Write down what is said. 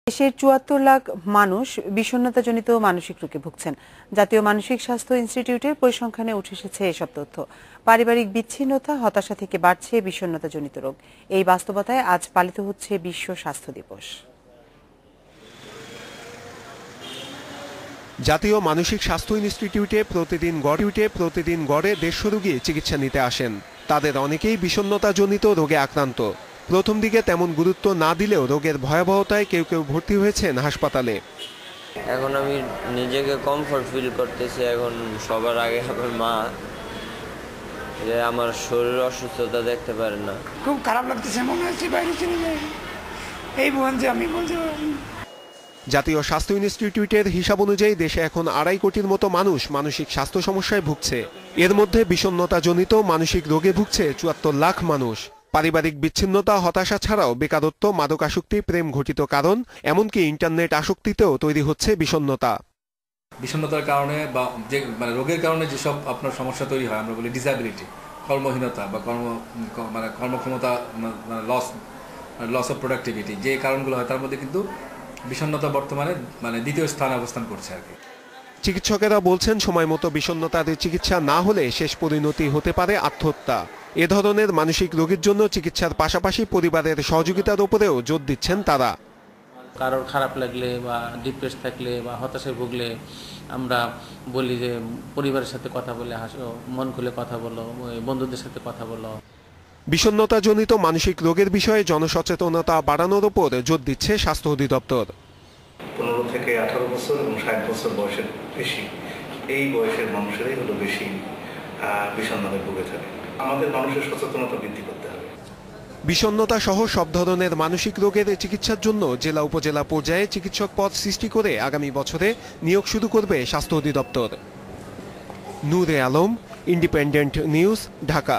দেশের ৭৪ লাখ মানুষ বিষণ্ণতাজনিত মানসিক রোগে ভুগছেন। জাতীয় মানসিক স্বাস্থ্য ইনস্টিটিউটের পরিসংখ্যানে উঠে এসেছে এসব তথ্য। পারিবারিক বিচ্ছিন্নতা, হতাশা থেকে বাড়ছে বিষণ্ণতাজনিত রোগ। এই বাস্তবতায় আজ পালিত হচ্ছে বিশ্ব স্বাস্থ্য দিবস। জাতীয় মানসিক স্বাস্থ্য ইনস্টিটিউটে প্রতিদিন গড়ে ১৫০ রোগী চিকিৎসা নিতে আসেন। তাদের অনেকেই বিষণ্ণতাজনিত রোগে আক্রান্ত। প্রথম দিকে তেমন গুরুত্ব না দিলেও রোগের ভয়াবহতায় কেউ কেউ ভর্তি হয়েছেন হাসপাতালে। এখন আমি নিজেকে কমফর্ট ফিল করতেছি। এখন সবার আগে আমার মা, যে আমার শরীর অসুস্থতা দেখতে পারে না। খুব খারাপ লাগতেছে, মনে হচ্ছে বাইরে চলে যাই। এই বলছে আমি বলছি। জাতীয় স্বাস্থ্য ইনস্টিটিউটের হিসাব অনুযায়ী দেশে এখন ২.৫ কোটির মতো মানুষ মানসিক স্বাস্থ্য সমস্যায় ভুগছে। এর মধ্যে বিষণ্ণতাজনিত মানসিক রোগে ভুগছে ৭৪ লাখ মানুষ। পারিবারিক বিচ্ছিন্নতা, হতাশা ছাড়াও বেকারত্ব, মাদকাসক্তি, প্রেম ঘটিত কারণ, এমনকি ইন্টারনেট আসক্তিতেও তৈরি হচ্ছে বিষণ্ণতা। বিষণ্ণতার কারণে বা যে রোগের কারণে যেসব আপনার সমস্যা তৈরি হয়, আমরা বলি ডিসএবিলিটি, কর্মহীনতা বা কর্মক্ষমতা লস অফ প্রোডাক্টিভিটি, যে কারণগুলো হয় তার মধ্যে কিন্তু বিষণ্ণতা বর্তমানে দ্বিতীয় স্থানে অবস্থান করছে আর কি। চিকিৎসকেরা বলছেন, সময় মতো বিষণ্ণতার চিকিৎসা না হলে শেষ পরিণতি হতে পারে আত্মহত্যা। এ ধরনের মানসিক রোগীর জন্য চিকিৎসার পাশাপাশি পরিবারের সহযোগিতার উপরেও জোর দিচ্ছেন তারা। কারোর খারাপ লাগলে বা ডিপ্রেস থাকলে বা হতাশায় ভুগলে আমরা বলি যে পরিবারের সাথে কথা বলে হাসো, মন খুলে কথা বলো, বন্ধুদের সাথে কথা বলো। বিষণ্ণতাজনিত মানসিক রোগের বিষয়ে জনসচেতনতা বাড়ানোর উপর জোর দিচ্ছে স্বাস্থ্য অধিদপ্তর। ১৫ থেকে ১৮ বছর এবং ৬০ বছর বয়সের বেশি, এই বয়সের মানুষেরাই হলো বেশি বিষণ্ণতায় ভুগে থাকে। আমাদের মানুষের সচেতনতা বৃদ্ধি করতে হবে। বিষণ্ণতা সহ সব ধরনের মানসিক রোগের চিকিৎসার জন্য জেলা উপজেলা পর্যায়ে চিকিৎসক পদ সৃষ্টি করে আগামী বছরে নিয়োগ শুরু করবে স্বাস্থ্য অধিদপ্তর। নূরে আলম, ইন্ডিপেন্ডেন্ট নিউজ, ঢাকা।